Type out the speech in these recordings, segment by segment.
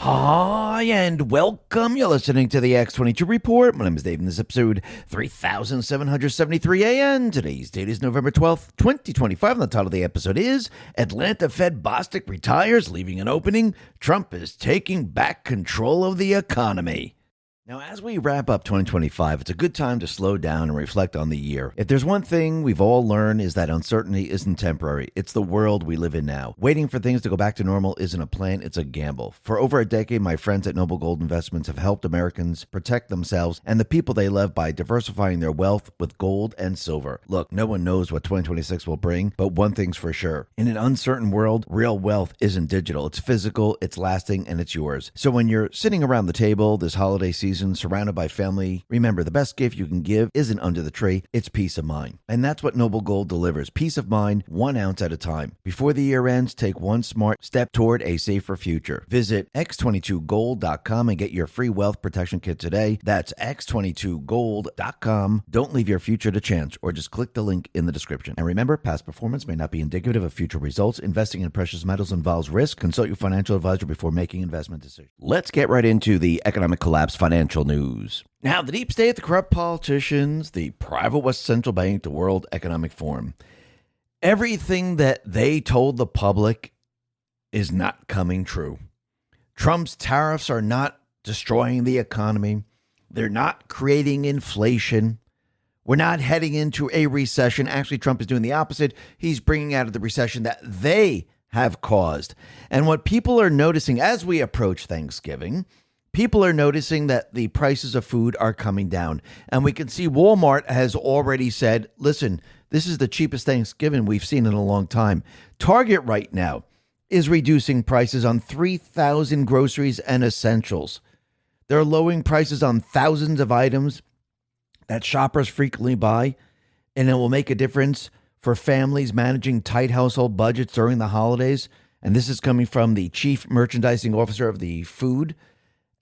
Hi, and welcome. You're listening to the X22 Report. My name is Dave, and this is episode 3773a, and today's date is November 12th, 2025, and the title of the episode is Atlanta Fed Bostic Retires, Leaving an Opening. Trump is Taking Back Control of the Economy. Now, as we wrap up 2025, it's a good time to slow down and reflect on the year. If there's one thing we've all learned is that uncertainty isn't temporary. It's the world we live in now. Waiting for things to go back to normal isn't a plan, it's a gamble. For over a decade, my friends at Noble Gold Investments have helped Americans protect themselves and the people they love by diversifying their wealth with gold and silver. Look, no one knows what 2026 will bring, but one thing's for sure. In an uncertain world, real wealth isn't digital. It's physical, it's lasting, and it's yours. So when you're sitting around the table this holiday season, surrounded by family, remember, the best gift you can give isn't under the tree, it's peace of mind. And that's what Noble Gold delivers. Peace of mind, 1 ounce at a time. Before the year ends, take one smart step toward a safer future. Visit X22Gold.com and get your free wealth protection kit today. That's X22Gold.com. Don't leave your future to chance, or just click the link in the description. And remember, past performance may not be indicative of future results. Investing in precious metals involves risk. Consult your financial advisor before making investment decisions. Let's get right into the economic collapse financial news. Now, the deep state, the corrupt politicians, the private West Central Bank, the World Economic Forum, everything that they told the public is not coming true. Trump's tariffs are not destroying the economy. They're not creating inflation. We're not heading into a recession. Actually, Trump is doing the opposite. He's bringing out of the recession that they have caused. And what people are noticing as we approach Thanksgiving, people are noticing that the prices of food are coming down. And we can see Walmart has already said, listen, this is the cheapest Thanksgiving we've seen in a long time. Target right now is reducing prices on 3,000 groceries and essentials. They're lowering prices on thousands of items that shoppers frequently buy, and it will make a difference for families managing tight household budgets during the holidays. And this is coming from the chief merchandising officer of the food.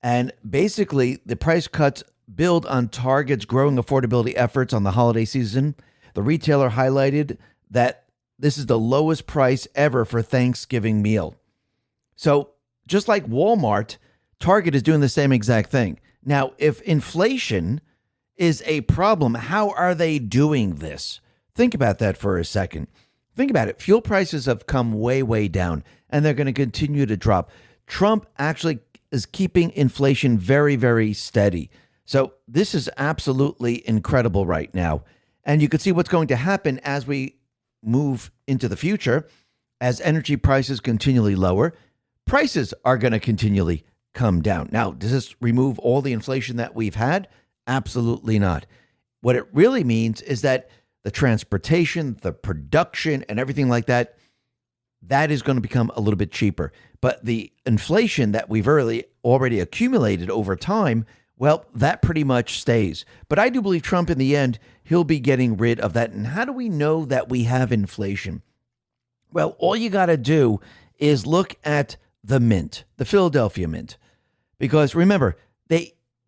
And basically, the price cuts build on Target's growing affordability efforts on the holiday season. The retailer highlighted that this is the lowest price ever for Thanksgiving meal. So just like Walmart, Target is doing the same exact thing. Now, if inflation is a problem, how are they doing this? Think about that for a second. Think about it. Fuel prices have come way, way down, and they're going to continue to drop. Trump actually is keeping inflation very, very steady. So this is absolutely incredible right now. And you can see what's going to happen as we move into the future. As energy prices continually lower, prices are going to continually come down. Now, does this remove all the inflation that we've had? Absolutely not. What it really means is that the transportation, the production, and everything like that, that is going to become a little bit cheaper. But the inflation that we've already accumulated over time, well, that pretty much stays. But I do believe Trump, in the end, he'll be getting rid of that. And how do we know that we have inflation? Well, all you got to do is look at the mint, the Philadelphia mint. Because remember,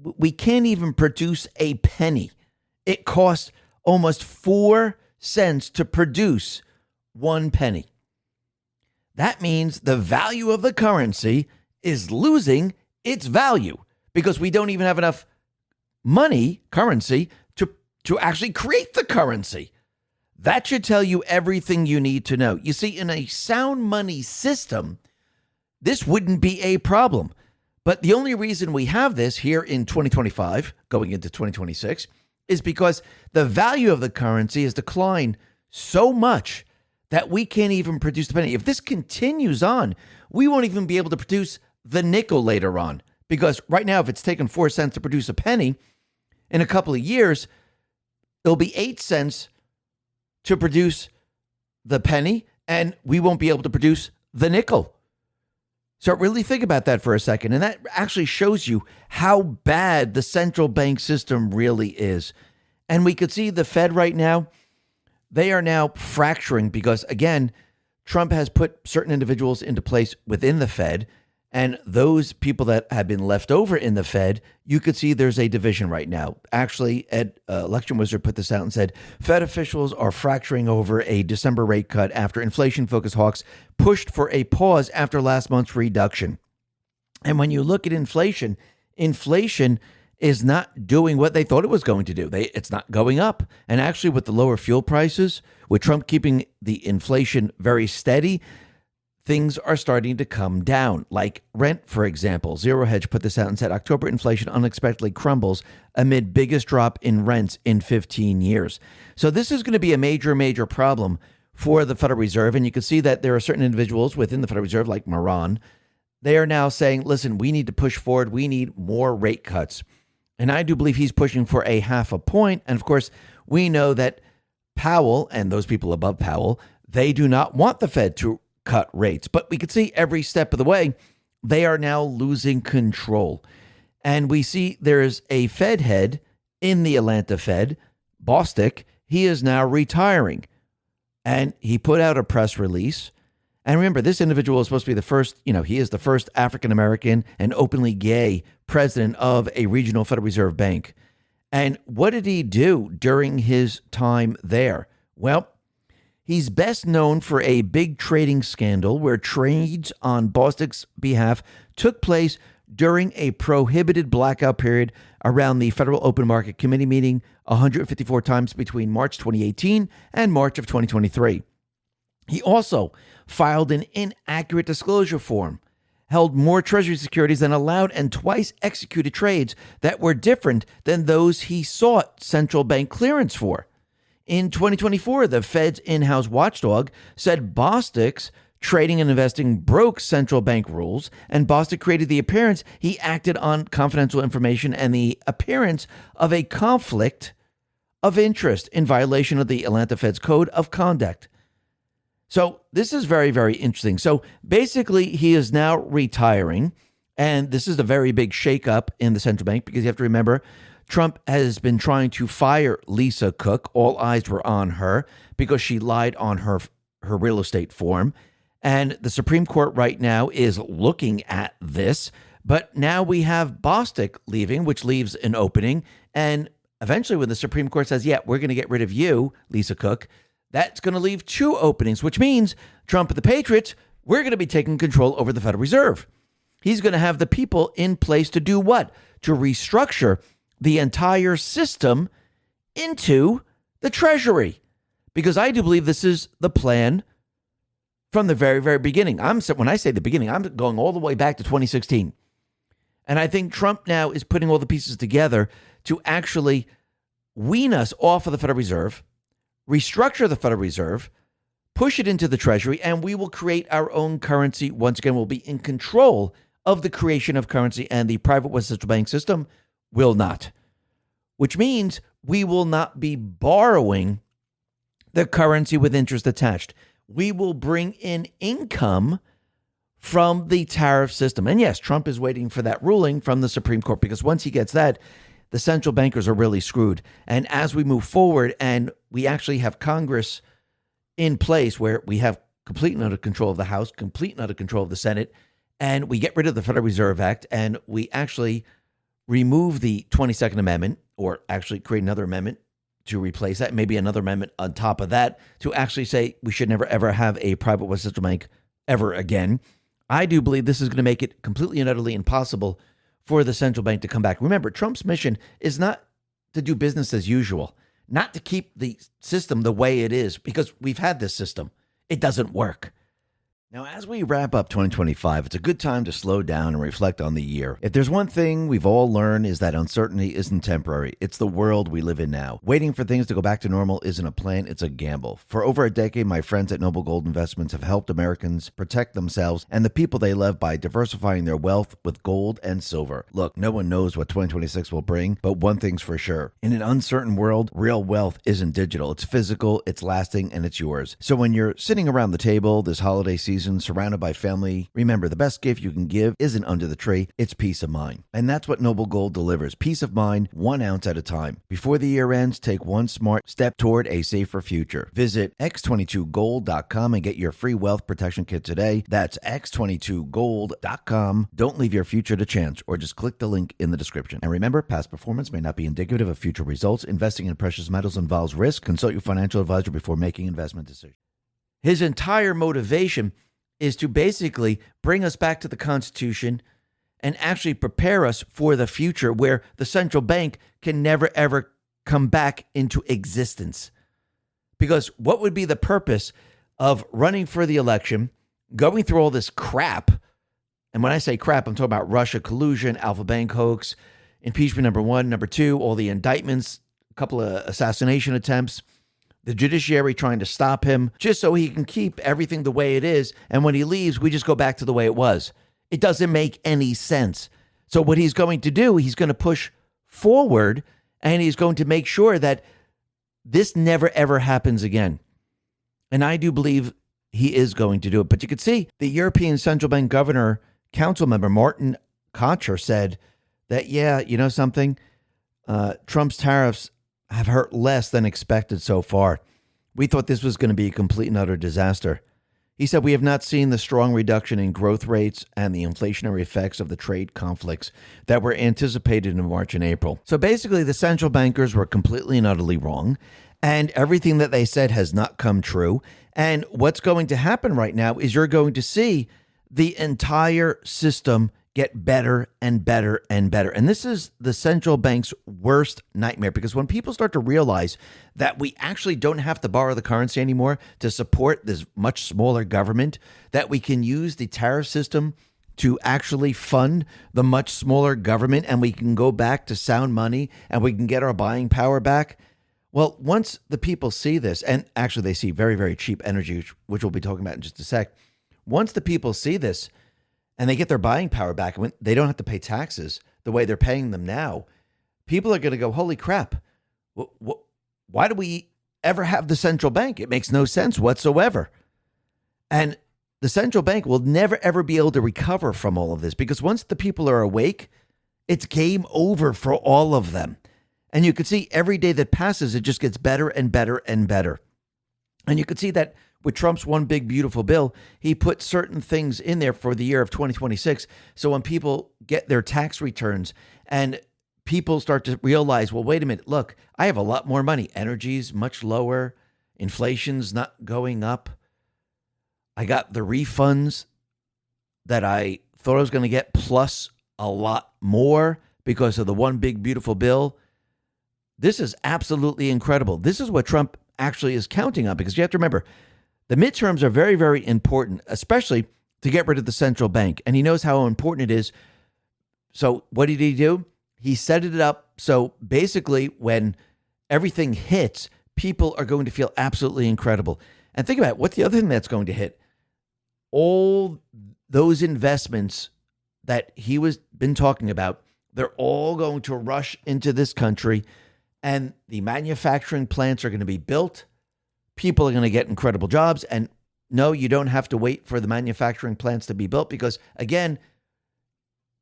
we can't even produce a penny. It costs almost 4 cents to produce 1 penny. That means the value of the currency is losing its value because we don't even have enough currency, to actually create the currency. That should tell you everything you need to know. You see, in a sound money system, this wouldn't be a problem. But the only reason we have this here in 2025, going into 2026, is because the value of the currency has declined so much that we can't even produce the penny. If this continues on, we won't even be able to produce the nickel later on. Because right now, if it's taken 4 cents to produce a penny, in a couple of years, it'll be 8 cents to produce the penny, and we won't be able to produce the nickel. So really think about that for a second. And that actually shows you how bad the central bank system really is. And we could see the Fed right now, they are now fracturing because, again, Trump has put certain individuals into place within the Fed. And those people that have been left over in the Fed, you could see there's a division right now. Actually, Election Wizard put this out and said, Fed officials are fracturing over a December rate cut after inflation-focused hawks pushed for a pause after last month's reduction. And when you look at inflation, inflation is not doing what they thought it was going to do. It's not going up. And actually, with the lower fuel prices, with Trump keeping the inflation very steady, things are starting to come down. Like rent, for example. Zero Hedge put this out and said October inflation unexpectedly crumbles amid biggest drop in rents in 15 years. So this is going to be a major, major problem for the Federal Reserve. And you can see that there are certain individuals within the Federal Reserve, like Moran. They are now saying, listen, we need to push forward. We need more rate cuts. And I do believe he's pushing for a 0.5 point. And of course, we know that Powell and those people above Powell, they do not want the Fed to cut rates. But we can see every step of the way, they are now losing control. And we see there is a Fed head in the Atlanta Fed, Bostic. He is now retiring. And he put out a press release. And remember, this individual is supposed to be the first, he is the first African-American and openly gay president of a regional Federal Reserve bank. And what did he do during his time there? Well, he's best known for a big trading scandal where trades on Bostic's behalf took place during a prohibited blackout period around the Federal Open Market Committee meeting 154 times between March 2018 and March of 2023. He also filed an inaccurate disclosure form, held more Treasury securities than allowed, and twice executed trades that were different than those he sought central bank clearance for. In 2024, the Fed's in-house watchdog said Bostic's trading and investing broke central bank rules, and Bostic created the appearance he acted on confidential information and the appearance of a conflict of interest in violation of the Atlanta Fed's Code of Conduct. So this is very, very interesting. So basically, he is now retiring, and this is a very big shakeup in the central bank because you have to remember, Trump has been trying to fire Lisa Cook. All eyes were on her because she lied on her real estate form. And the Supreme Court right now is looking at this. But now we have Bostic leaving, which leaves an opening. And eventually when the Supreme Court says, yeah, we're going to get rid of you, Lisa Cook, that's going to leave 2 openings, which means Trump and the Patriots, we're going to be taking control over the Federal Reserve. He's going to have the people in place to do what? To restructure the entire system into the Treasury. Because I do believe this is the plan from the very, very beginning. When I say the beginning, I'm going all the way back to 2016. And I think Trump now is putting all the pieces together to actually wean us off of the Federal Reserve, restructure the Federal Reserve, push it into the Treasury, and we will create our own currency. Once again, we'll be in control of the creation of currency, and the private West Central Bank system will not, which means we will not be borrowing the currency with interest attached. We will bring in income from the tariff system. And yes, Trump is waiting for that ruling from the Supreme Court, because once he gets that, the central bankers are really screwed. And as we move forward and we actually have Congress in place where we have complete and utter control of the House, complete and utter control of the Senate, and we get rid of the Federal Reserve Act, and we actually remove the 22nd Amendment, or actually create another amendment to replace that, maybe another amendment on top of that, to actually say we should never, ever have a private West Central Bank ever again. I do believe this is going to make it completely and utterly impossible for the central bank to come back. Remember, Trump's mission is not to do business as usual, not to keep the system the way it is, because we've had this system. It doesn't work. Now, as we wrap up 2025, it's a good time to slow down and reflect on the year. If there's one thing we've all learned, is that uncertainty isn't temporary. It's the world we live in now. Waiting for things to go back to normal isn't a plan, it's a gamble. For over a decade, my friends at Noble Gold Investments have helped Americans protect themselves and the people they love by diversifying their wealth with gold and silver. Look, no one knows what 2026 will bring, but one thing's for sure. In an uncertain world, real wealth isn't digital. It's physical, it's lasting, and it's yours. So when you're sitting around the table this holiday season, surrounded by family, remember, the best gift you can give isn't under the tree, it's peace of mind. And that's what Noble Gold delivers. Peace of mind, 1 ounce at a time. Before the year ends, take one smart step toward a safer future. Visit X22Gold.com and get your free wealth protection kit today. That's X22Gold.com. Don't leave your future to chance, or just click the link in the description. And remember, past performance may not be indicative of future results. Investing in precious metals involves risk. Consult your financial advisor before making investment decisions. His entire motivation is to basically bring us back to the Constitution and actually prepare us for the future where the central bank can never, ever come back into existence. Because what would be the purpose of running for the election, going through all this crap? And when I say crap, I'm talking about Russia collusion, Alpha Bank hoax, impeachment number 1, number 2, all the indictments, a couple of assassination attempts, the judiciary trying to stop him just so he can keep everything the way it is. And when he leaves, we just go back to the way it was. It doesn't make any sense. So what he's going to do, he's going to push forward, and he's going to make sure that this never, ever happens again. And I do believe he is going to do it. But you could see the European Central Bank Governor Council member Martin Kocher said that, yeah, you know something? Trump's tariffs have hurt less than expected so far. We thought this was going to be a complete and utter disaster. He said, we have not seen the strong reduction in growth rates and the inflationary effects of the trade conflicts that were anticipated in March and April. So basically, the central bankers were completely and utterly wrong, and everything that they said has not come true. And what's going to happen right now is you're going to see the entire system get better and better and better. And this is the central bank's worst nightmare, because when people start to realize that we actually don't have to borrow the currency anymore to support this much smaller government, that we can use the tariff system to actually fund the much smaller government, and we can go back to sound money and we can get our buying power back. Well, once the people see this, and actually they see very, very cheap energy, which we'll be talking about in just a sec. Once the people see this, and they get their buying power back, and they don't have to pay taxes the way they're paying them now, people are going to go, holy crap, why do we ever have the central bank? It makes no sense whatsoever. And the central bank will never, ever be able to recover from all of this, because once the people are awake, it's game over for all of them. And you can see every day that passes, it just gets better and better and better. And you can see that with Trump's one big beautiful bill, he put certain things in there for the year of 2026. So when people get their tax returns and people start to realize, well, wait a minute, look, I have a lot more money. Energy's much lower. Inflation's not going up. I got the refunds that I thought I was going to get, plus a lot more because of the one big beautiful bill. This is absolutely incredible. This is what Trump actually is counting on, because you have to remember, the midterms are very, very important, especially to get rid of the central bank. And he knows how important it is. So what did he do? He set it up so basically when everything hits, people are going to feel absolutely incredible. And think about it, what's the other thing that's going to hit? All those investments that he was been talking about, they're all going to rush into this country, and the manufacturing plants are going to be built. People are going to get incredible jobs. And no, you don't have to wait for the manufacturing plants to be built, because, again,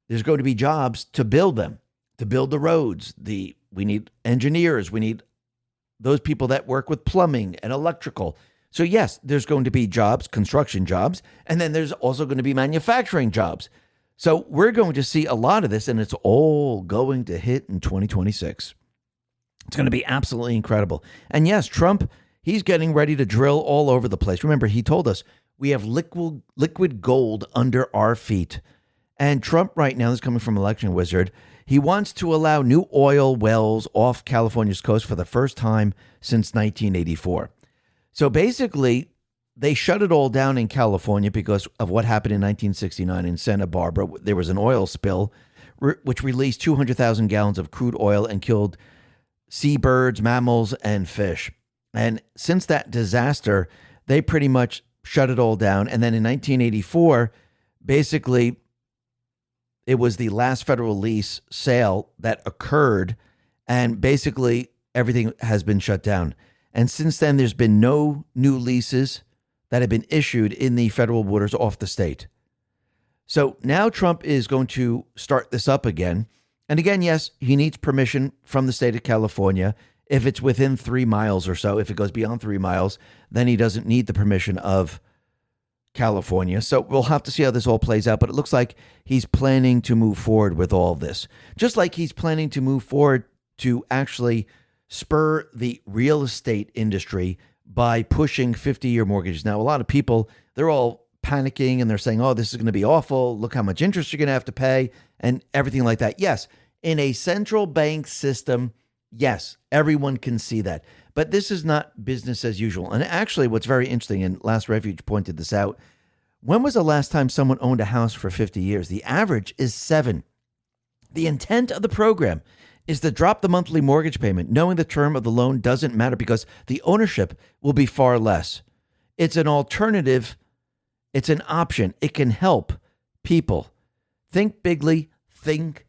there's going to be jobs to build them, to build the roads. We need engineers. We need those people that work with plumbing and electrical. So, yes, there's going to be jobs, construction jobs, and then there's also going to be manufacturing jobs. So we're going to see a lot of this, and it's all going to hit in 2026. It's going to be absolutely incredible. And yes, Trump, he's getting ready to drill all over the place. Remember, he told us we have liquid gold under our feet. And Trump right now, this is coming from Election Wizard, he wants to allow new oil wells off California's coast for the first time since 1984. So basically, they shut it all down in California because of what happened in 1969 in Santa Barbara. There was an oil spill which released 200,000 gallons of crude oil and killed seabirds, mammals, and fish. And since that disaster, they pretty much shut it all down. And then in 1984, basically, it was the last federal lease sale that occurred, and basically everything has been shut down. And since then, there's been no new leases that have been issued in the federal waters off the state. So now Trump is going to start this up again. And again, yes, he needs permission from the state of California. If it's within 3 miles or so, if it goes beyond 3 miles, then he doesn't need the permission of California. So we'll have to see how this all plays out. But it looks like he's planning to move forward with all this. Just like he's planning to move forward to actually spur the real estate industry by pushing 50-year mortgages. Now, a lot of people, they're all panicking and they're saying, oh, this is going to be awful. Look how much interest you're going to have to pay and everything like that. Yes, in a central bank system, yes, everyone can see that. But this is not business as usual. And actually, what's very interesting, and Last Refuge pointed this out, when was the last time someone owned a house for 50 years? The average is 7. The intent of the program is to drop the monthly mortgage payment, knowing the term of the loan doesn't matter because the ownership will be far less. It's an alternative. It's an option. It can help people think bigly, think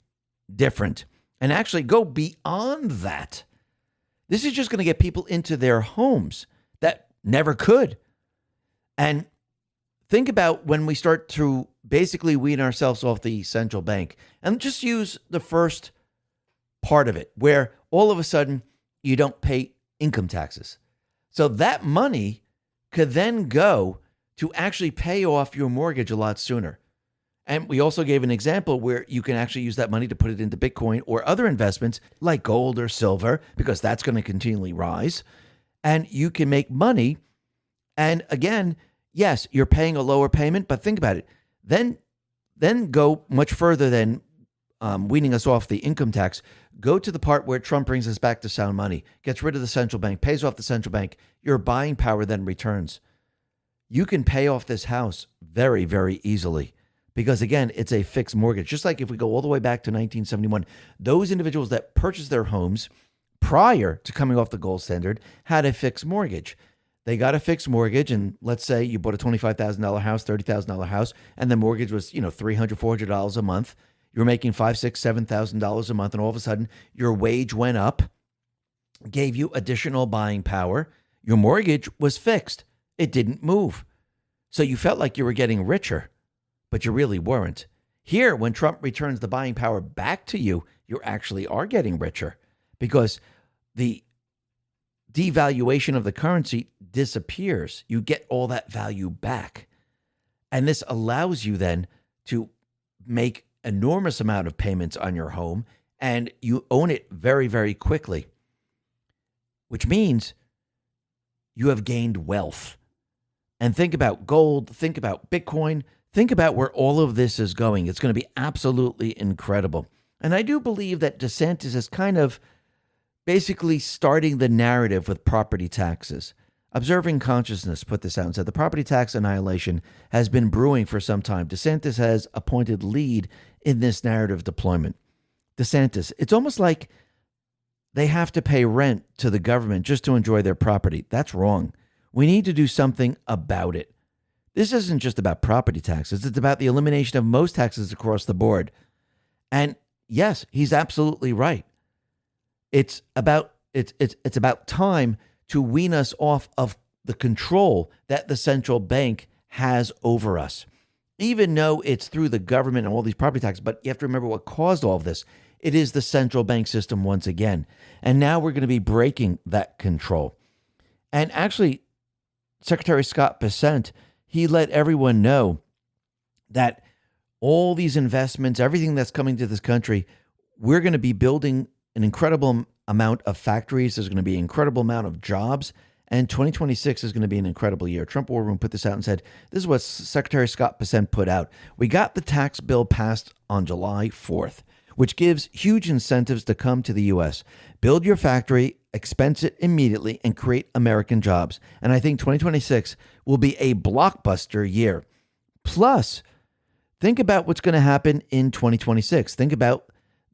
different, and actually go beyond that. This is just going to get people into their homes that never could. And think about when we start to basically wean ourselves off the central bank and just use the first part of it, where all of a sudden you don't pay income taxes. So that money could then go to actually pay off your mortgage a lot sooner. And we also gave an example where you can actually use that money to put it into Bitcoin or other investments like gold or silver, because that's going to continually rise. And you can make money. And again, yes, you're paying a lower payment, but think about it. Then go much further than weaning us off the income tax. Go to the part where Trump brings us back to sound money, gets rid of the central bank, pays off the central bank. Your buying power then returns. You can pay off this house very, very easily. Because again, it's a fixed mortgage. Just like if we go all the way back to 1971, those individuals that purchased their homes prior to coming off the gold standard had a fixed mortgage. They got a fixed mortgage, and let's say you bought a $25,000 house, $30,000 house, and the mortgage was, $300, $400 a month. You were making $5,000, $6,000, $7,000 a month, and all of a sudden your wage went up, gave you additional buying power. Your mortgage was fixed. It didn't move. So you felt like you were getting richer, but you really weren't. Here, when Trump returns the buying power back to you, you actually are getting richer because the devaluation of the currency disappears. You get all that value back. And this allows you then to make enormous amount of payments on your home, and you own it very, very quickly, which means you have gained wealth. And think about gold, think about Bitcoin, think about where all of this is going. It's going to be absolutely incredible. And I do believe that DeSantis is kind of basically starting the narrative with property taxes. Observing Consciousness put this out and said the property tax annihilation has been brewing for some time. DeSantis has appointed lead in this narrative deployment. DeSantis, it's almost like they have to pay rent to the government just to enjoy their property. That's wrong. We need to do something about it. This isn't just about property taxes. It's about the elimination of most taxes across the board. And yes, he's absolutely right. It's about time to wean us off of the control that the central bank has over us. Even though it's through the government and all these property taxes, but you have to remember what caused all of this. It is the central bank system once again. And now we're going to be breaking that control. And actually, Secretary Scott Bessent, he let everyone know that all these investments, everything that's coming to this country, we're going to be building an incredible amount of factories. There's going to be an incredible amount of jobs. And 2026 is going to be an incredible year. Trump War Room put this out and said, this is what Secretary Scott Bessent put out. We got the tax bill passed on July 4th, which gives huge incentives to come to the U.S. Build your factory, expense it immediately, and create American jobs. And I think 2026 will be a blockbuster year. Plus, think about what's going to happen in 2026. Think about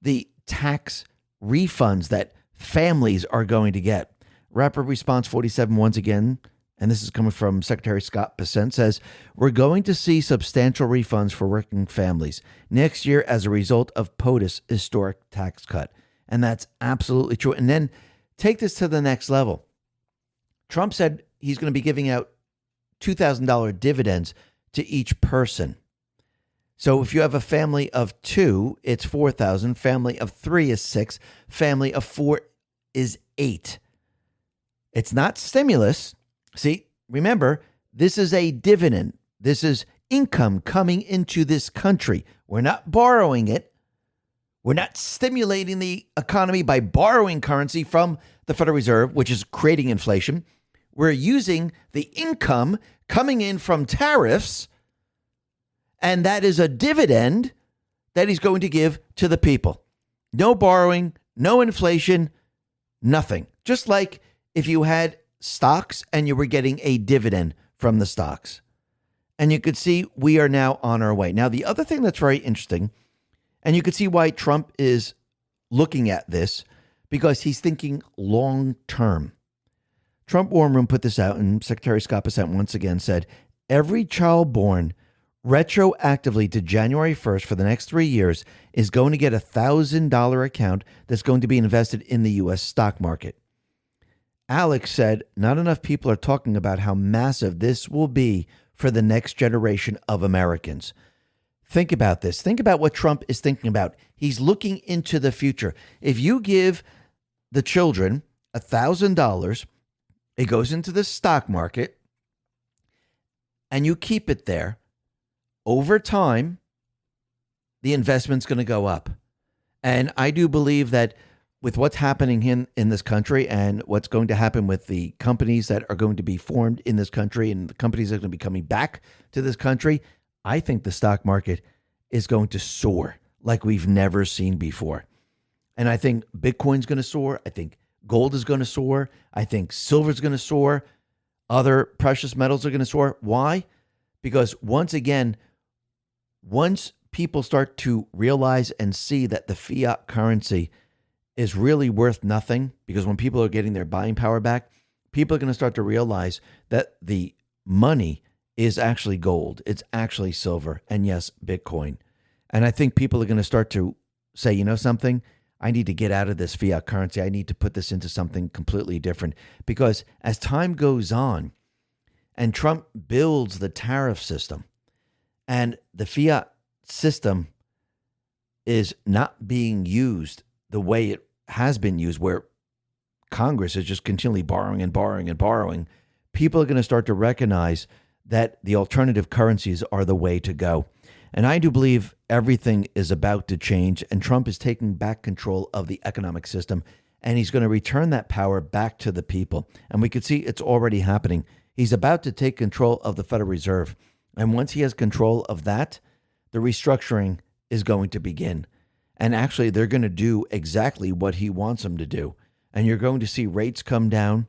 the tax refunds that families are going to get. Rapid Response 47 once again, and this is coming from Secretary Scott Bessent, says, we're going to see substantial refunds for working families next year as a result of POTUS historic tax cut. And that's absolutely true. And then take this to the next level. Trump said he's going to be giving out $2,000 dividends to each person. So if you have a family of 2, it's $4,000. Family of 3 is 6. Family of 4 is 8. It's not stimulus. See, remember, this is a dividend. This is income coming into this country. We're not borrowing it. We're not stimulating the economy by borrowing currency from the Federal Reserve, which is creating inflation. We're using the income coming in from tariffs And that is a dividend that he's going to give to the people. No borrowing, no inflation, nothing. Just like if you had stocks and you were getting a dividend from the stocks. And you could see we are now on our way. Now, the other thing that's very interesting, and you could see why Trump is looking at this, because he's thinking long term. Trump War Room put this out, and Secretary Scott Bessent once again said, every child born retroactively to January 1st for the next 3 years is going to get a $1,000 account that's going to be invested in the U.S. stock market. Alex said, not enough people are talking about how massive this will be for the next generation of Americans. Think about this. Think about what Trump is thinking about. He's looking into the future. If you give the children $1,000, it goes into the stock market, and you keep it there, over time, the investment's going to go up. And I do believe that with what's happening in this country and what's going to happen with the companies that are going to be formed in this country and the companies that are going to be coming back to this country, I think the stock market is going to soar like we've never seen before. And I think Bitcoin's going to soar. I think gold is going to soar. I think silver is going to soar. Other precious metals are going to soar. Why? Because once again, once people start to realize and see that the fiat currency is really worth nothing, because when people are getting their buying power back, people are going to start to realize that the money is actually gold. It's actually silver. And yes, Bitcoin. And I think people are going to start to say, you know something? I need to get out of this fiat currency. I need to put this into something completely different. Because as time goes on and Trump builds the tariff system and the fiat system is not being used the way it has been used, where Congress is just continually borrowing and borrowing and borrowing, people are going to start to recognize that the alternative currencies are the way to go. And I do believe everything is about to change, and Trump is taking back control of the economic system, and he's going to return that power back to the people. And we could see it's already happening. He's about to take control of the Federal Reserve. And once he has control of that, the restructuring is going to begin. And actually, they're going to do exactly what he wants them to do. And you're going to see rates come down.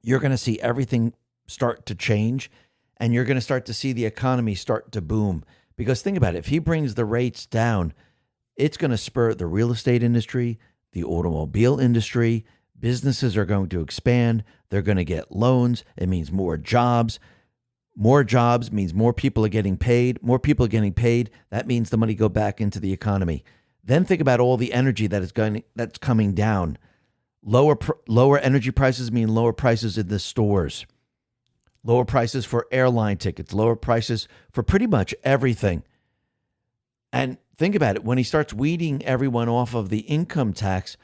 You're going to see everything start to change. And you're going to start to see the economy start to boom. Because think about it. If he brings the rates down, it's going to spur the real estate industry, the automobile industry. Businesses are going to expand. They're going to get loans. It means more jobs. More jobs means more people are getting paid. More people are getting paid. That means the money go back into the economy. Then think about all the energy that's coming down. Lower energy prices mean lower prices in the stores. Lower prices for airline tickets. Lower prices for pretty much everything. And think about it. When he starts weeding everyone off of the income tax,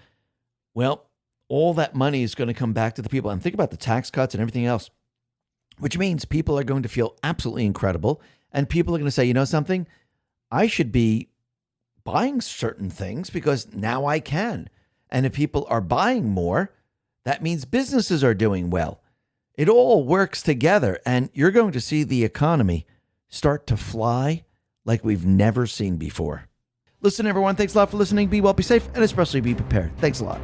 well, all that money is going to come back to the people. And think about the tax cuts and everything else, which means people are going to feel absolutely incredible. And people are going to say, you know something? I should be buying certain things because now I can. And if people are buying more, that means businesses are doing well. It all works together, and you're going to see the economy start to fly like we've never seen before. Listen, everyone, thanks a lot for listening. Be well, be safe, and especially be prepared. Thanks a lot.